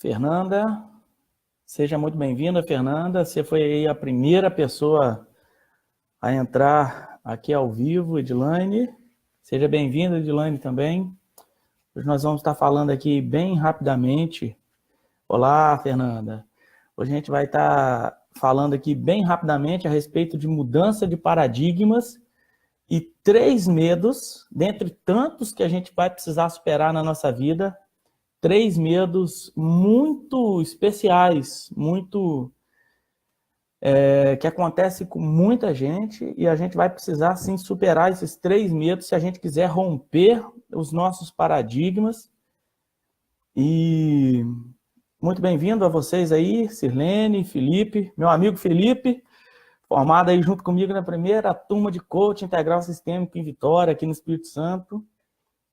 Fernanda, seja muito bem-vinda, Fernanda. Você foi aí a primeira pessoa a entrar aqui ao vivo, Edilane. Seja bem-vinda, Edilane, também. Hoje nós vamos estar falando aqui bem rapidamente. Olá, Fernanda. Hoje a gente vai estar falando aqui bem rapidamente a respeito de mudança de paradigmas e 3 medos, dentre tantos que a gente vai precisar superar na nossa vida, 3 medos muito especiais, que acontece com muita gente, e a gente vai precisar sim superar esses 3 medos se a gente quiser romper os nossos paradigmas. E muito bem-vindo a vocês aí, Sirlene, Felipe, meu amigo Felipe, formado aí junto comigo na primeira turma de coaching integral sistêmico em Vitória, aqui no Espírito Santo.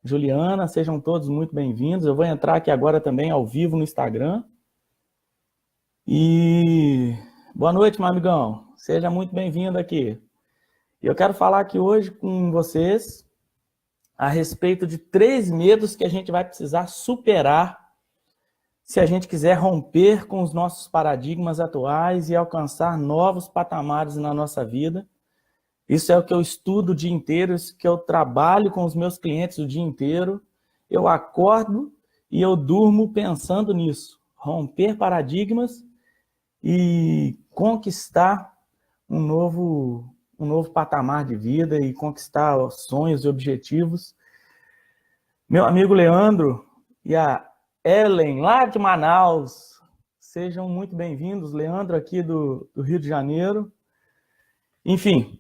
Juliana, sejam todos muito bem-vindos. Eu vou entrar aqui agora também ao vivo no Instagram. E boa noite, meu amigão. Seja muito bem-vindo aqui. Eu quero falar aqui hoje com vocês a respeito de 3 medos que a gente vai precisar superar se a gente quiser romper com os nossos paradigmas atuais e alcançar novos patamares na nossa vida. Isso é o que eu estudo o dia inteiro, isso que eu trabalho com os meus clientes o dia inteiro. Eu acordo e eu durmo pensando nisso. Romper paradigmas e conquistar um novo patamar de vida e conquistar os sonhos e objetivos. Meu amigo Leandro e a Ellen, lá de Manaus, sejam muito bem-vindos. Leandro aqui do Rio de Janeiro. Enfim,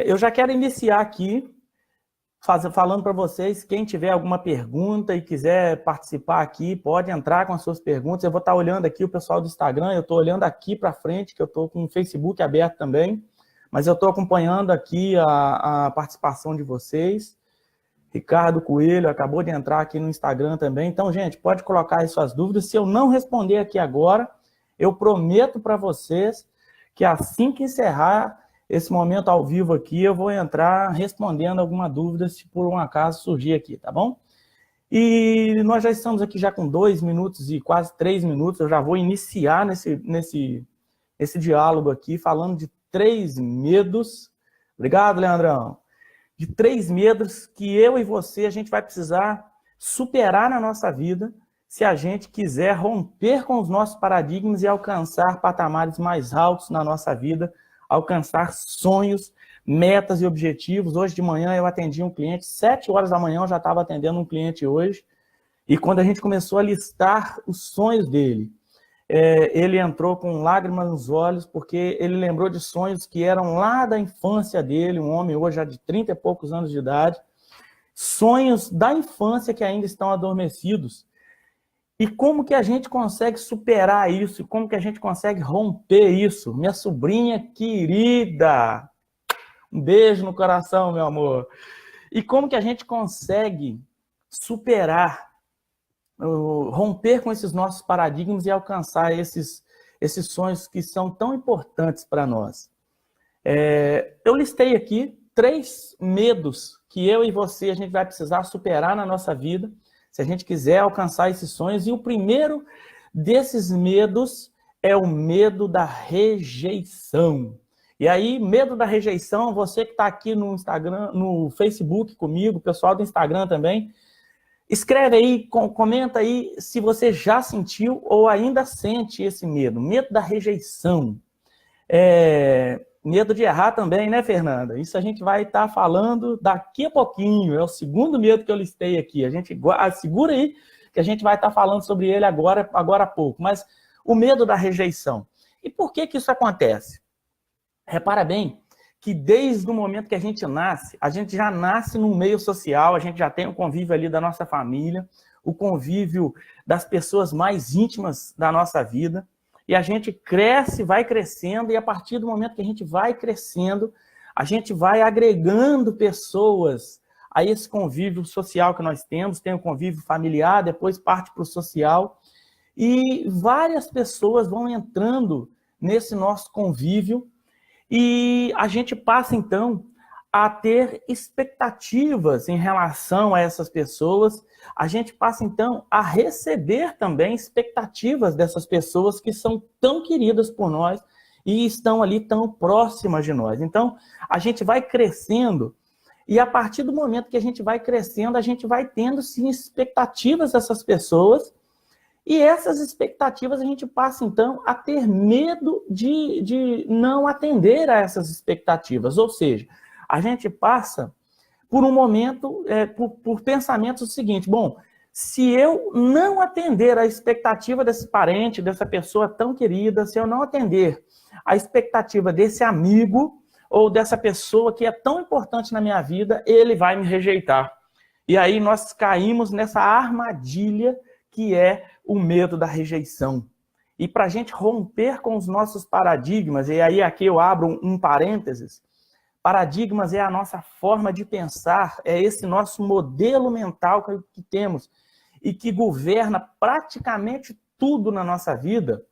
eu já quero iniciar aqui falando para vocês, quem tiver alguma pergunta e quiser participar aqui, pode entrar com as suas perguntas. Eu vou estar olhando aqui o pessoal do Instagram, eu estou olhando aqui para frente, que eu estou com o Facebook aberto também, mas eu estou acompanhando aqui a participação de vocês. Ricardo Coelho acabou de entrar aqui no Instagram também. Então, gente, pode colocar aí suas dúvidas. Se eu não responder aqui agora, eu prometo para vocês que assim que encerrar esse momento ao vivo aqui, eu vou entrar respondendo alguma dúvida, se por um acaso surgir aqui, tá bom? E nós já estamos aqui já com 2 minutos e quase 3 minutos, eu já vou iniciar nesse diálogo aqui, falando de 3 medos. Obrigado, Leandrão. De 3 medos que eu e você, a gente vai precisar superar na nossa vida, se a gente quiser romper com os nossos paradigmas e alcançar patamares mais altos na nossa vida, alcançar sonhos, metas e objetivos. Hoje de manhã eu atendi um cliente, 7 horas da manhã eu já estava atendendo um cliente hoje, e quando a gente começou a listar os sonhos dele, ele entrou com lágrimas nos olhos, porque ele lembrou de sonhos que eram lá da infância dele, um homem hoje já de 30 e poucos anos de idade, sonhos da infância que ainda estão adormecidos. E como que a gente consegue superar isso? Como que a gente consegue romper isso? Minha sobrinha querida, um beijo no coração, meu amor. E como que a gente consegue superar, romper com esses nossos paradigmas e alcançar esses sonhos que são tão importantes para nós? Eu listei aqui 3 medos que eu e você a gente vai precisar superar na nossa vida, se a gente quiser alcançar esses sonhos. E o primeiro desses medos é o medo da rejeição. E aí, medo da rejeição, você que está aqui no Instagram, no Facebook comigo, o pessoal do Instagram também, escreve aí, comenta aí se você já sentiu ou ainda sente esse medo. Medo da rejeição. Medo de errar também, né, Fernanda? Isso a gente vai estar falando daqui a pouquinho. É o segundo medo que eu listei aqui. A gente segura aí que a gente vai estar falando sobre ele agora há pouco. Mas o medo da rejeição. E por que isso acontece? Repara bem que desde o momento que a gente já nasce num meio social, a gente já tem o convívio ali da nossa família, o convívio das pessoas mais íntimas da nossa vida. E a gente cresce, vai crescendo, e a partir do momento que a gente vai crescendo, a gente vai agregando pessoas a esse convívio social que nós temos. Tem o convívio familiar, depois parte para o social, e várias pessoas vão entrando nesse nosso convívio, e a gente passa, então, a ter expectativas em relação a essas pessoas, a gente passa, então, a receber também expectativas dessas pessoas que são tão queridas por nós e estão ali tão próximas de nós. Então, a gente vai crescendo e a partir do momento que a gente vai crescendo, a gente vai tendo, sim, expectativas dessas pessoas e essas expectativas a gente passa, então, a ter medo de não atender a essas expectativas. Ou seja, a gente passa por um momento, por pensamentos seguintes: bom, se eu não atender a expectativa desse parente, dessa pessoa tão querida, se eu não atender a expectativa desse amigo ou dessa pessoa que é tão importante na minha vida, ele vai me rejeitar. E aí nós caímos nessa armadilha que é o medo da rejeição. E para a gente romper com os nossos paradigmas, e aí aqui eu abro um parênteses, paradigmas é a nossa forma de pensar, é esse nosso modelo mental que temos e que governa praticamente tudo na nossa vida.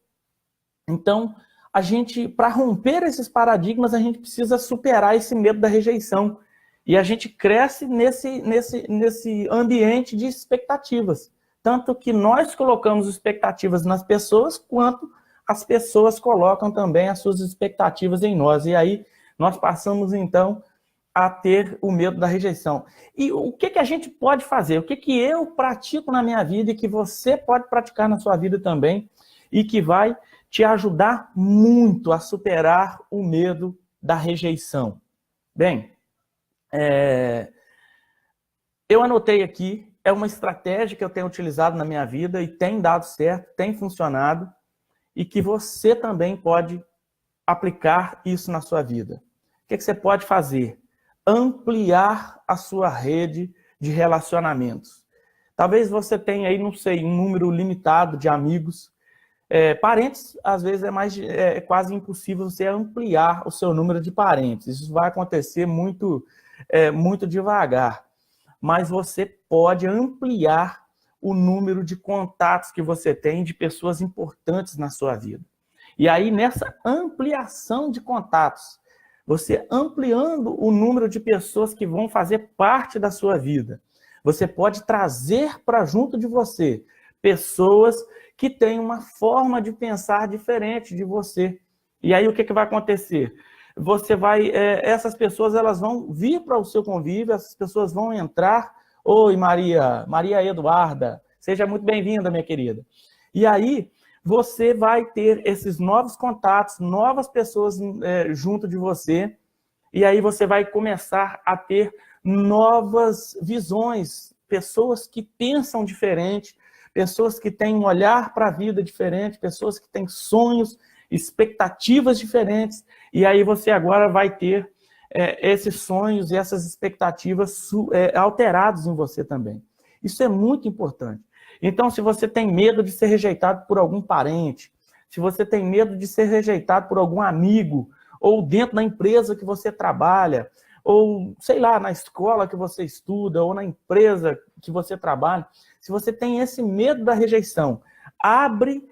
Então, a gente, para romper esses paradigmas, a gente precisa superar esse medo da rejeição. E a gente cresce nesse ambiente de expectativas. Tanto que nós colocamos expectativas nas pessoas, quanto as pessoas colocam também as suas expectativas em nós. E aí nós passamos, então, a ter o medo da rejeição. E o que a gente pode fazer? O que eu pratico na minha vida e que você pode praticar na sua vida também e que vai te ajudar muito a superar o medo da rejeição? Bem, eu anotei aqui, é uma estratégia que eu tenho utilizado na minha vida e tem dado certo, tem funcionado, e que você também pode aplicar isso na sua vida. O que você pode fazer? Ampliar a sua rede de relacionamentos. Talvez você tenha aí, não sei, um número limitado de amigos. Parentes, às vezes, é quase impossível você ampliar o seu número de parentes. Isso vai acontecer muito devagar. Mas você pode ampliar o número de contatos que você tem de pessoas importantes na sua vida. E aí, nessa ampliação de contatos, você ampliando o número de pessoas que vão fazer parte da sua vida, você pode trazer para junto de você pessoas que têm uma forma de pensar diferente de você. E aí, o que vai acontecer? Essas pessoas elas vão vir para o seu convívio, essas pessoas vão entrar. Oi, Maria Eduarda, seja muito bem-vinda, minha querida. E aí, você vai ter esses novos contatos, novas pessoas junto de você, e aí você vai começar a ter novas visões, pessoas que pensam diferente, pessoas que têm um olhar para a vida diferente, pessoas que têm sonhos, expectativas diferentes, e aí você agora vai ter esses sonhos e essas expectativas alterados em você também. Isso é muito importante. Então, se você tem medo de ser rejeitado por algum parente, se você tem medo de ser rejeitado por algum amigo, ou dentro da empresa que você trabalha, ou, sei lá, na escola que você estuda, ou na empresa que você trabalha, se você tem esse medo da rejeição, abre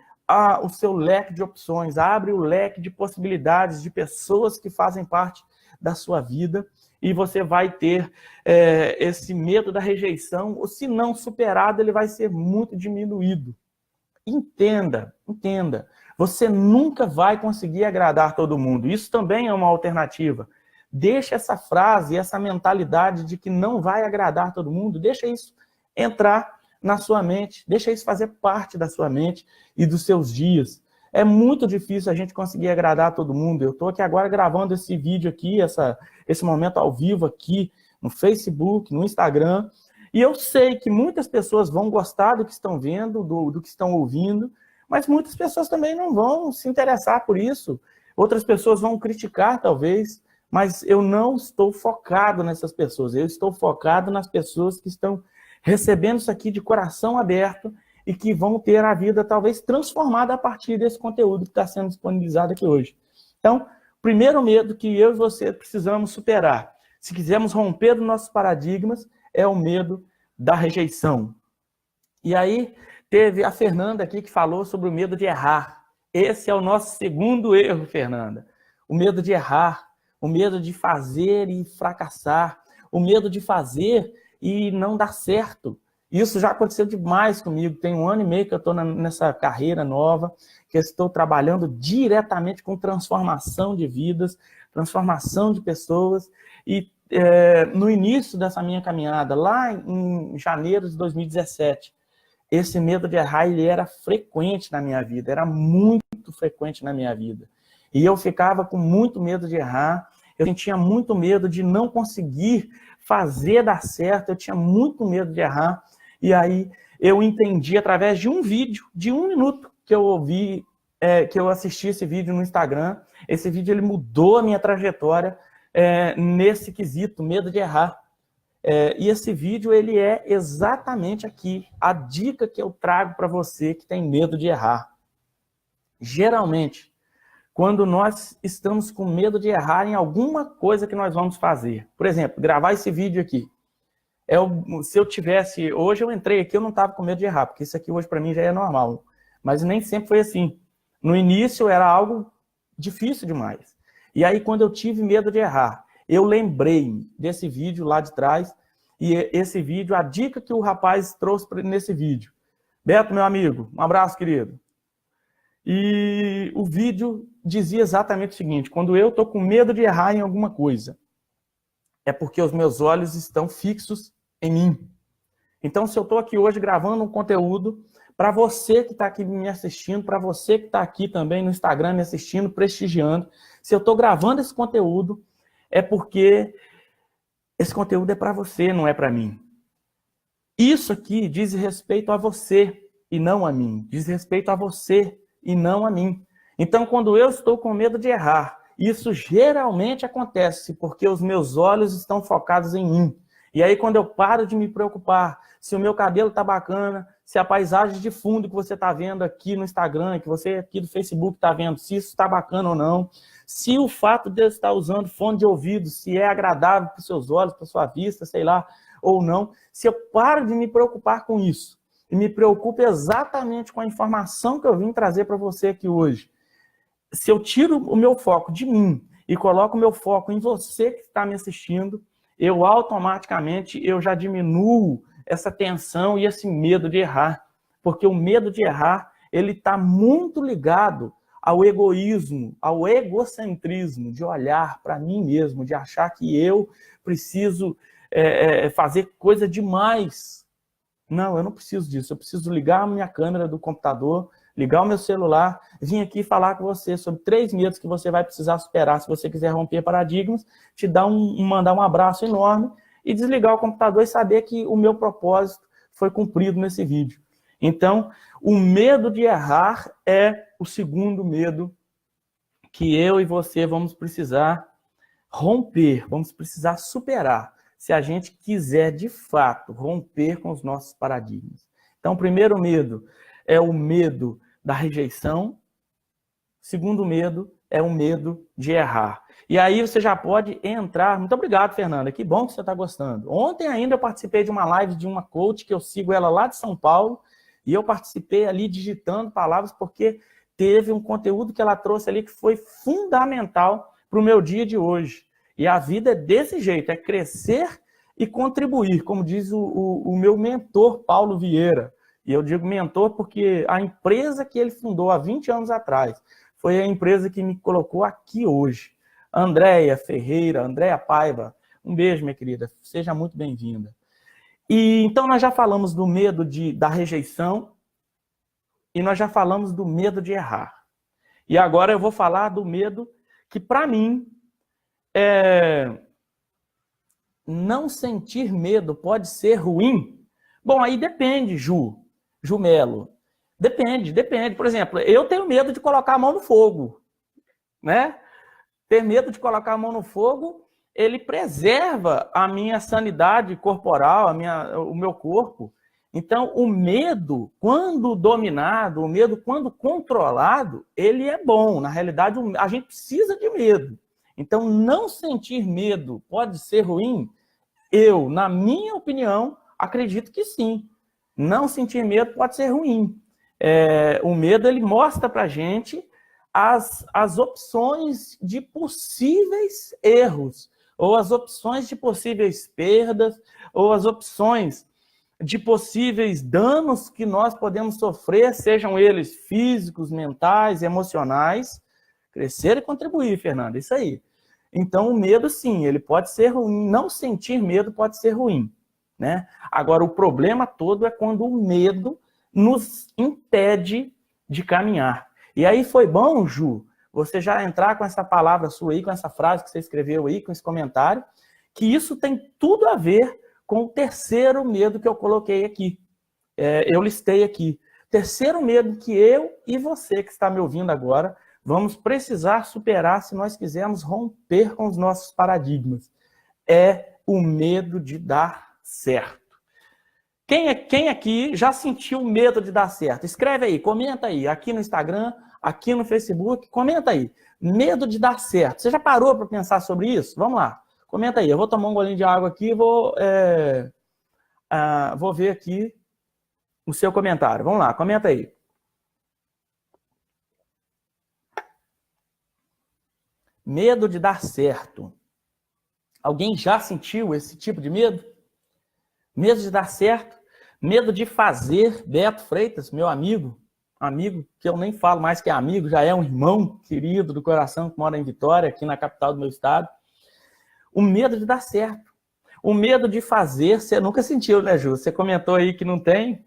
o seu leque de opções, abre o leque de possibilidades de pessoas que fazem parte da sua vida, e você vai ter esse medo da rejeição, ou se não superado, ele vai ser muito diminuído. Entenda, você nunca vai conseguir agradar todo mundo. Isso também é uma alternativa. Deixa essa frase, essa mentalidade de que não vai agradar todo mundo, deixa isso entrar na sua mente, deixa isso fazer parte da sua mente e dos seus dias. É muito difícil a gente conseguir agradar todo mundo. Eu estou aqui agora gravando esse vídeo aqui, esse momento ao vivo aqui, no Facebook, no Instagram, e eu sei que muitas pessoas vão gostar do que estão vendo, do que estão ouvindo, mas muitas pessoas também não vão se interessar por isso. Outras pessoas vão criticar, talvez, mas eu não estou focado nessas pessoas. Eu estou focado nas pessoas que estão recebendo isso aqui de coração aberto e que vão ter a vida talvez transformada a partir desse conteúdo que está sendo disponibilizado aqui hoje. Então, o primeiro medo que eu e você precisamos superar, se quisermos romper os nossos paradigmas, é o medo da rejeição. E aí, teve a Fernanda aqui que falou sobre o medo de errar. Esse é o nosso segundo erro, Fernanda. O medo de errar, o medo de fazer e fracassar, o medo de fazer e não dar certo. Isso já aconteceu demais comigo. Tem 1 ano e meio que eu estou nessa carreira nova, que eu estou trabalhando diretamente com transformação de vidas, transformação de pessoas. E no início dessa minha caminhada, lá em janeiro de 2017, esse medo de errar, ele era frequente na minha vida, era muito frequente na minha vida. E eu ficava com muito medo de errar, eu sentia muito medo de não conseguir fazer dar certo, eu tinha muito medo de errar. E aí eu entendi através de um vídeo, de 1 minuto, que eu ouvi, que eu assisti esse vídeo no Instagram. Esse vídeo ele mudou a minha trajetória nesse quesito, medo de errar. E esse vídeo ele é exatamente aqui, a dica que eu trago para você que tem medo de errar. Geralmente, quando nós estamos com medo de errar em alguma coisa que nós vamos fazer, por exemplo, gravar esse vídeo aqui, se eu tivesse, hoje eu entrei aqui, eu não estava com medo de errar, porque isso aqui hoje para mim já é normal, mas nem sempre foi assim. No início era algo difícil demais. E aí quando eu tive medo de errar, eu lembrei desse vídeo lá de trás, e esse vídeo, a dica que o rapaz trouxe nesse vídeo. Beto, meu amigo, um abraço, querido. E o vídeo dizia exatamente o seguinte: quando eu estou com medo de errar em alguma coisa, é porque os meus olhos estão fixos em mim. Então, se eu estou aqui hoje gravando um conteúdo, para você que está aqui me assistindo, para você que está aqui também no Instagram me assistindo, prestigiando, se eu estou gravando esse conteúdo, é porque esse conteúdo é para você, não é para mim. Isso aqui diz respeito a você e não a mim. Diz respeito a você e não a mim. Então, quando eu estou com medo de errar, isso geralmente acontece porque os meus olhos estão focados em mim. E aí, quando eu paro de me preocupar se o meu cabelo está bacana, se a paisagem de fundo que você está vendo aqui no Instagram, que você aqui do Facebook está vendo, se isso está bacana ou não, se o fato de eu estar usando fone de ouvido, se é agradável para os seus olhos, para a sua vista, sei lá, ou não, se eu paro de me preocupar com isso e me preocupo exatamente com a informação que eu vim trazer para você aqui hoje, se eu tiro o meu foco de mim e coloco o meu foco em você que está me assistindo, eu automaticamente já diminuo essa tensão e esse medo de errar. Porque o medo de errar, ele está muito ligado ao egoísmo, ao egocentrismo, de olhar para mim mesmo, de achar que eu preciso fazer coisa demais. Não, eu não preciso disso. Eu preciso ligar a minha câmera do computador, ligar o meu celular, vim aqui falar com você sobre 3 medos que você vai precisar superar se você quiser romper paradigmas, te mandar um abraço enorme e desligar o computador e saber que o meu propósito foi cumprido nesse vídeo. Então, o medo de errar é o segundo medo que eu e você vamos precisar romper, vamos precisar superar, se a gente quiser, de fato, romper com os nossos paradigmas. Então, o primeiro medo é o medo da rejeição. O segundo medo é o medo de errar. E aí você já pode entrar... Muito obrigado, Fernanda. Que bom que você está gostando. Ontem ainda eu participei de uma live de uma coach, que eu sigo ela lá de São Paulo, e eu participei ali digitando palavras, porque teve um conteúdo que ela trouxe ali que foi fundamental para o meu dia de hoje. E a vida é desse jeito, é crescer e contribuir, como diz o meu mentor, Paulo Vieira. E eu digo mentor porque a empresa que ele fundou há 20 anos atrás foi a empresa que me colocou aqui hoje. Andréia Ferreira, Andréia Paiva, um beijo, minha querida, seja muito bem-vinda. E então nós já falamos do medo da rejeição e nós já falamos do medo de errar. E agora eu vou falar do medo que, para mim, não sentir medo pode ser ruim? Bom, aí depende, Ju Melo. Depende. Por exemplo, eu tenho medo de colocar a mão no fogo, né? Ter medo de colocar a mão no fogo, ele preserva a minha sanidade corporal, o meu corpo. Então, o medo, quando dominado, o medo, quando controlado, ele é bom. Na realidade, a gente precisa de medo. Então, não sentir medo pode ser ruim? Eu, na minha opinião, acredito que sim. Não sentir medo pode ser ruim. O medo, ele mostra pra gente as opções de possíveis erros, ou as opções de possíveis perdas, ou as opções de possíveis danos que nós podemos sofrer, sejam eles físicos, mentais, emocionais. Crescer e contribuir, Fernanda, isso aí. Então, o medo, sim, ele pode ser ruim. Não sentir medo pode ser ruim, né? Agora, o problema todo é quando o medo nos impede de caminhar. E aí foi bom, Ju, você já entrar com essa palavra sua aí, com essa frase que você escreveu aí, com esse comentário, que isso tem tudo a ver com o terceiro medo que eu coloquei aqui. Eu listei aqui. Terceiro medo que eu e você que está me ouvindo agora vamos precisar superar se nós quisermos romper com os nossos paradigmas. É o medo de dar certo. Quem aqui já sentiu medo de dar certo? Escreve aí, comenta aí, aqui no Instagram, aqui no Facebook, comenta aí. Medo de dar certo. Você já parou para pensar sobre isso? Vamos lá, comenta aí. Eu vou tomar um golinho de água aqui e vou ver aqui o seu comentário. Vamos lá, comenta aí. Medo de dar certo. Alguém já sentiu esse tipo de medo? Medo de dar certo? Medo de fazer? Beto Freitas, meu amigo que eu nem falo mais que é amigo, já é um irmão querido do coração que mora em Vitória, aqui na capital do meu estado. O medo de dar certo. O medo de fazer, você nunca sentiu, né, Ju? Você comentou aí que não tem.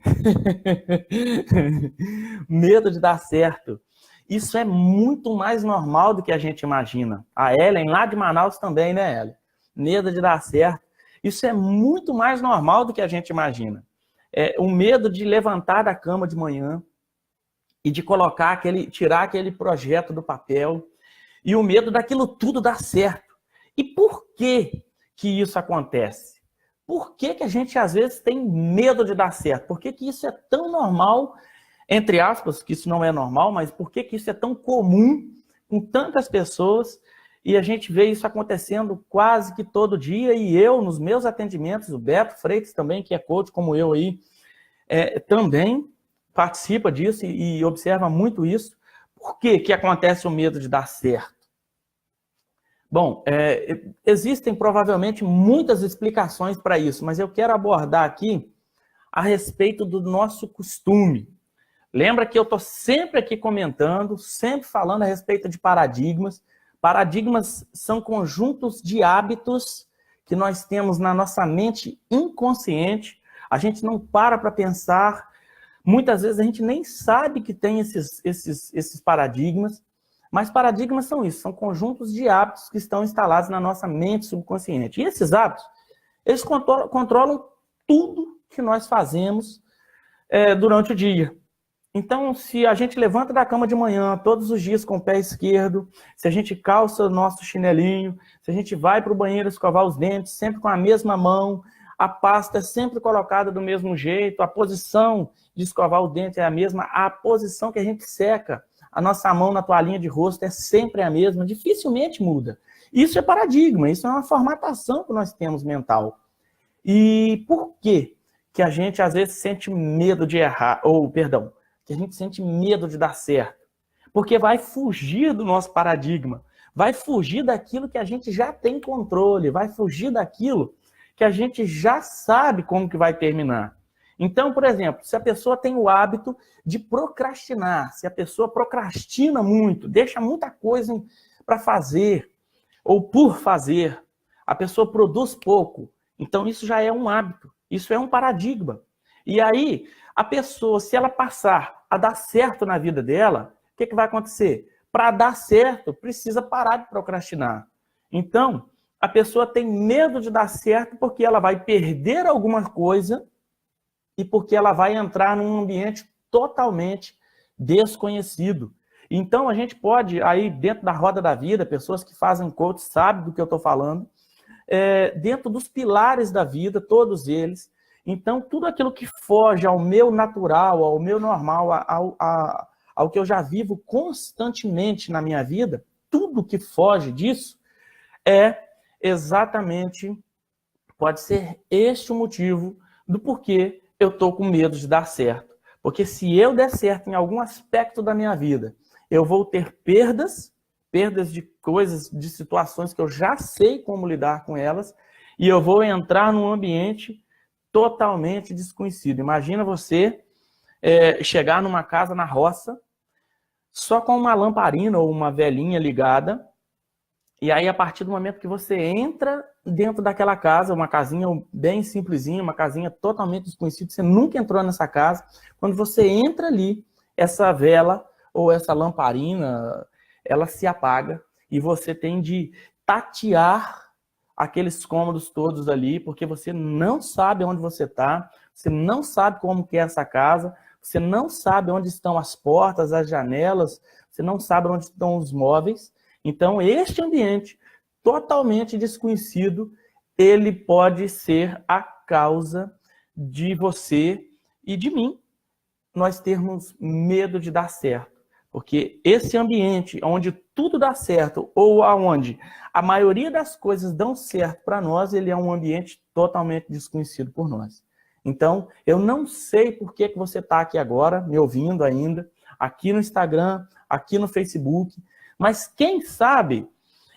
Medo de dar certo. Isso é muito mais normal do que a gente imagina. A Ellen, lá de Manaus também, né, Ellen? Medo de dar certo. Isso é muito mais normal do que a gente imagina. O medo de levantar da cama de manhã e de tirar aquele projeto do papel. E o medo daquilo tudo dar certo. E por que isso acontece? Por que a gente, às vezes, tem medo de dar certo? Por que isso é tão normal, entre aspas, que isso não é normal, mas por que isso é tão comum com tantas pessoas e a gente vê isso acontecendo quase que todo dia? E eu, nos meus atendimentos, o Beto Freitas também, que é coach como eu aí, também participa disso e observa muito isso. Por que acontece o medo de dar certo? Bom, existem provavelmente muitas explicações para isso, mas eu quero abordar aqui a respeito do nosso costume. Lembra que eu estou sempre aqui comentando, sempre falando a respeito de paradigmas. Paradigmas são conjuntos de hábitos que nós temos na nossa mente inconsciente. A gente não para pensar. Muitas vezes a gente nem sabe que tem esses paradigmas. Mas paradigmas são isso, são conjuntos de hábitos que estão instalados na nossa mente subconsciente. E esses hábitos, eles controlam tudo que nós fazemos durante o dia. Então, se a gente levanta da cama de manhã, todos os dias com o pé esquerdo, se a gente calça o nosso chinelinho, se a gente vai para o banheiro escovar os dentes, sempre com a mesma mão, a pasta é sempre colocada do mesmo jeito, a posição de escovar o dente é a mesma, a posição que a gente seca a nossa mão na toalhinha de rosto é sempre a mesma, dificilmente muda. Isso é paradigma, isso é uma formatação que nós temos mental. E por que a gente às vezes sente medo de errar, que a gente sente medo de dar certo? Porque vai fugir do nosso paradigma, vai fugir daquilo que a gente já tem controle, vai fugir daquilo que a gente já sabe como que vai terminar. Então, por exemplo, se a pessoa tem o hábito de procrastinar, se a pessoa procrastina muito, deixa muita coisa para fazer ou por fazer, a pessoa produz pouco. Então, isso já é um hábito, isso é um paradigma. E aí, a pessoa, se ela passar a dar certo na vida dela, o que vai acontecer? Para dar certo, precisa parar de procrastinar. Então, a pessoa tem medo de dar certo porque ela vai perder alguma coisa e porque ela vai entrar num ambiente totalmente desconhecido. Então, a gente pode, aí dentro da roda da vida, pessoas que fazem coach sabem do que eu estou falando, dentro dos pilares da vida, todos eles. Então, tudo aquilo que foge ao meu natural, ao meu normal, ao que eu já vivo constantemente na minha vida, tudo que foge disso pode ser este o motivo do porquê eu estou com medo de dar certo. Porque se eu der certo em algum aspecto da minha vida, eu vou ter perdas de coisas, de situações que eu já sei como lidar com elas, e eu vou entrar num ambiente totalmente desconhecido. Imagina você chegar numa casa na roça, só com uma lamparina ou uma velinha ligada, e aí a partir do momento que você entra dentro daquela casa, uma casinha bem simplesinha, uma casinha totalmente desconhecida, você nunca entrou nessa casa, quando você entra ali, essa vela ou essa lamparina, ela se apaga e você tem de tatear aqueles cômodos todos ali, porque você não sabe onde você está, você não sabe como que é essa casa, você não sabe onde estão as portas, as janelas, você não sabe onde estão os móveis. Então, este ambiente totalmente desconhecido, ele pode ser a causa de você e de mim nós termos medo de dar certo. Porque esse ambiente onde tudo dá certo, ou aonde a maioria das coisas dão certo para nós, ele é um ambiente totalmente desconhecido por nós. Então, eu não sei por que você está aqui agora, me ouvindo ainda, aqui no Instagram, aqui no Facebook, mas quem sabe,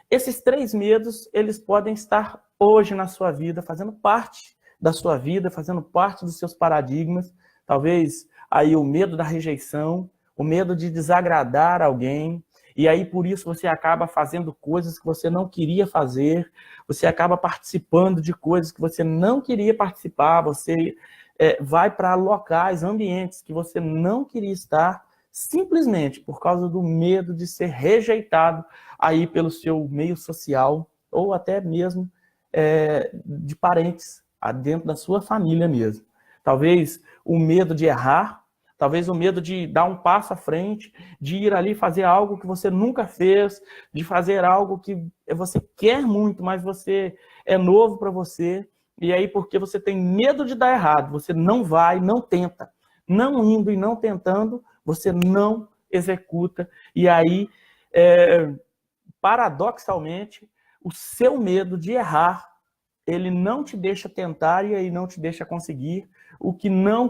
esses 3 medos, eles podem estar hoje na sua vida, fazendo parte da sua vida, fazendo parte dos seus paradigmas, talvez aí o medo da rejeição, o medo de desagradar alguém, e aí por isso você acaba fazendo coisas que você não queria fazer, você acaba participando de coisas que você não queria participar, você vai para locais, ambientes que você não queria estar, simplesmente por causa do medo de ser rejeitado aí pelo seu meio social, ou até mesmo de parentes, dentro da sua família mesmo. Talvez o medo de errar, talvez o medo de dar um passo à frente, de ir ali fazer algo que você nunca fez, de fazer algo que você quer muito, mas você é novo para você, e aí porque você tem medo de dar errado, você não vai, não tenta. Não indo e não tentando, você não executa. E aí, paradoxalmente, o seu medo de errar, ele não te deixa tentar e aí não te deixa conseguir. O que não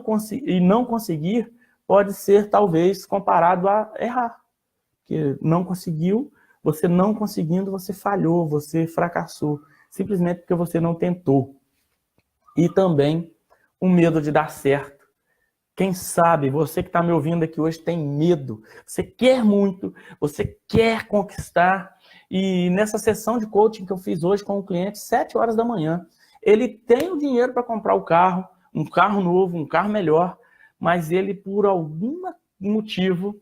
conseguir pode ser, talvez, comparado a errar. Porque não conseguiu, você não conseguindo, você falhou, você fracassou. Simplesmente porque você não tentou. E também o medo de dar certo. Quem sabe, você que está me ouvindo aqui hoje tem medo. Você quer muito, você quer conquistar. E nessa sessão de coaching que eu fiz hoje com o cliente, 7 horas da manhã, ele tem o dinheiro para comprar o carro, um carro novo, um carro melhor, mas ele, por algum motivo,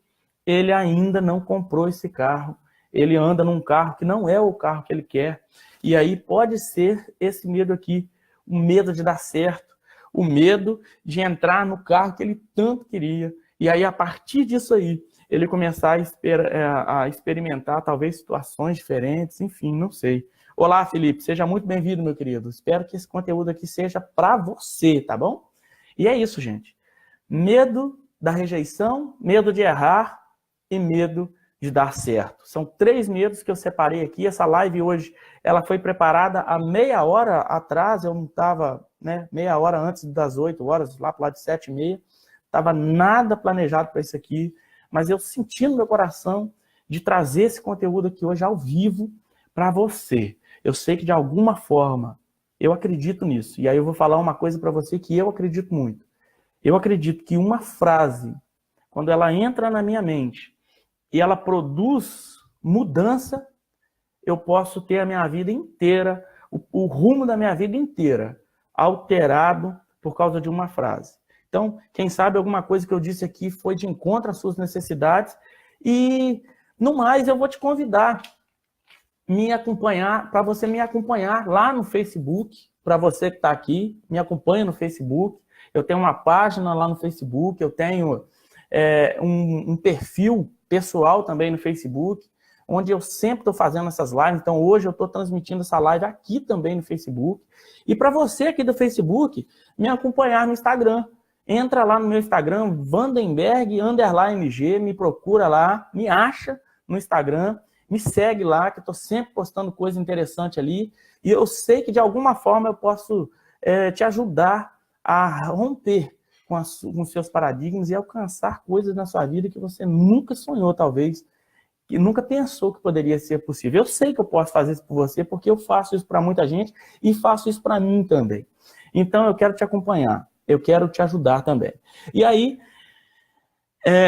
ele ainda não comprou esse carro. Ele anda num carro que não é o carro que ele quer. E aí pode ser esse medo aqui, o medo de dar certo, o medo de entrar no carro que ele tanto queria. E aí, a partir disso aí, ele começar a experimentar talvez situações diferentes, enfim, não sei. Olá, Felipe, seja muito bem-vindo, meu querido. Espero que esse conteúdo aqui seja para você, tá bom? E é isso, gente. Medo da rejeição, medo de errar e medo de dar certo. São 3 medos que eu separei aqui. Essa live hoje, ela foi preparada há meia hora atrás, eu não estava, meia hora antes das 8 horas, lá para lá de 7h30, estava nada planejado para isso aqui, mas eu senti no meu coração de trazer esse conteúdo aqui hoje ao vivo para você. Eu sei que de alguma forma eu acredito nisso, e aí eu vou falar uma coisa para você que eu acredito muito. Eu acredito que uma frase, quando ela entra na minha mente, e ela produz mudança, eu posso ter a minha vida inteira, o rumo da minha vida inteira, alterado por causa de uma frase. Então, quem sabe alguma coisa que eu disse aqui foi de encontro às suas necessidades, e no mais eu vou te convidar para você me acompanhar lá no Facebook, para você que está aqui, me acompanha no Facebook, eu tenho uma página lá no Facebook, eu tenho um perfil pessoal também no Facebook, onde eu sempre estou fazendo essas lives. Então, hoje eu estou transmitindo essa live aqui também no Facebook. E para você aqui do Facebook, me acompanhar no Instagram. Entra lá no meu Instagram, Vandenberg_G, me procura lá, me acha no Instagram, me segue lá, que eu estou sempre postando coisa interessante ali. E eu sei que de alguma forma eu posso te ajudar a romper com os seus paradigmas e alcançar coisas na sua vida que você nunca sonhou, talvez, que nunca pensou que poderia ser possível. Eu sei que eu posso fazer isso por você, porque eu faço isso para muita gente e faço isso para mim também. Então, eu quero te acompanhar, eu quero te ajudar também. E aí,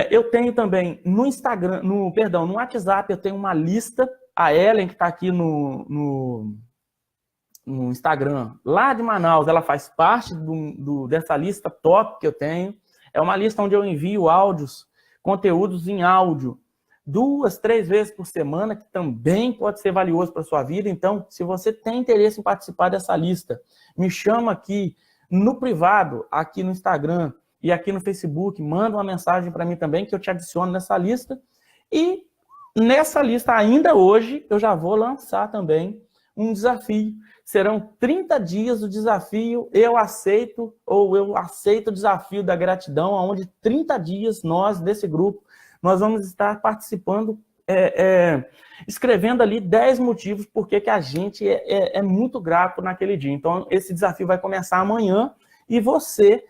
eu tenho também no Instagram, no WhatsApp, eu tenho uma lista, a Ellen, que está aqui no Instagram, lá de Manaus, ela faz parte dessa lista top que eu tenho. É uma lista onde eu envio áudios, conteúdos em áudio, 2, 3 vezes por semana, que também pode ser valioso para a sua vida. Então, se você tem interesse em participar dessa lista, me chama aqui no privado, aqui no Instagram e aqui no Facebook, manda uma mensagem para mim também, que eu te adiciono nessa lista. E nessa lista, ainda hoje, eu já vou lançar também um desafio. Serão 30 dias do desafio Eu Aceito, ou Eu Aceito o Desafio da Gratidão, onde 30 dias nós, desse grupo, nós vamos estar participando, escrevendo ali 10 motivos por que a gente é muito grato naquele dia. Então, esse desafio vai começar amanhã, e você,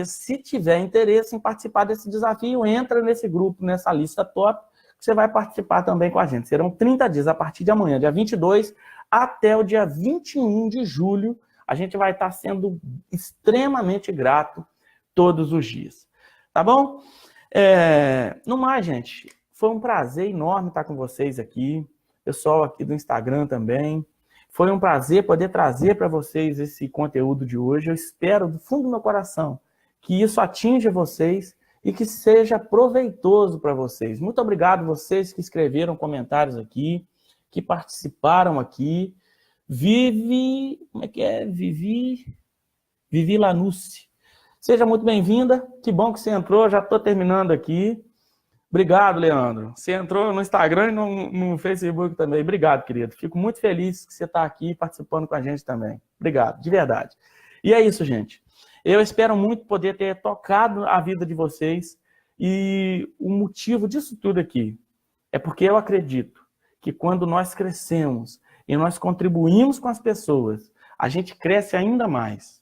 se tiver interesse em participar desse desafio, entra nesse grupo, nessa lista top, que você vai participar também com a gente. Serão 30 dias, a partir de amanhã, dia 22, até o dia 21 de julho, a gente vai estar sendo extremamente grato todos os dias. Tá bom? No mais, gente, foi um prazer enorme estar com vocês aqui, pessoal aqui do Instagram também. Foi um prazer poder trazer para vocês esse conteúdo de hoje. Eu espero, do fundo do meu coração, que isso atinja vocês e que seja proveitoso para vocês. Muito obrigado vocês que escreveram comentários aqui, que participaram aqui. Vivi Lanucci. Seja muito bem-vinda. Que bom que você entrou. Já estou terminando aqui. Obrigado, Leandro. Você entrou no Instagram e no Facebook também. Obrigado, querido. Fico muito feliz que você está aqui participando com a gente também. Obrigado, de verdade. E é isso, gente. Eu espero muito poder ter tocado a vida de vocês. E o motivo disso tudo aqui é porque eu acredito que quando nós crescemos e nós contribuímos com as pessoas, a gente cresce ainda mais.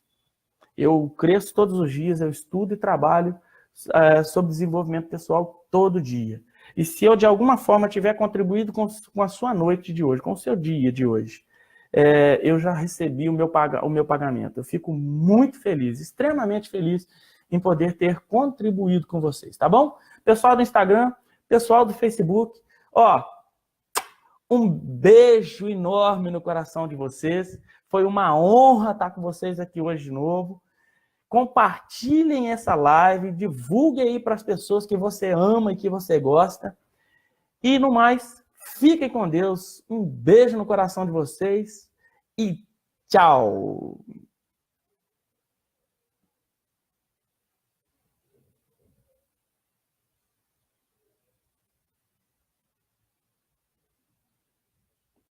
Eu cresço todos os dias, eu estudo e trabalho sobre desenvolvimento pessoal todo dia. E se eu, de alguma forma, tiver contribuído com a sua noite de hoje, com o seu dia de hoje, eu já recebi o meu pagamento. Eu fico muito feliz, extremamente feliz em poder ter contribuído com vocês, tá bom? Pessoal do Instagram, pessoal do Facebook, um beijo enorme no coração de vocês. Foi uma honra estar com vocês aqui hoje de novo. Compartilhem essa live, divulguem aí para as pessoas que você ama e que você gosta. E no mais, fiquem com Deus. Um beijo no coração de vocês e tchau!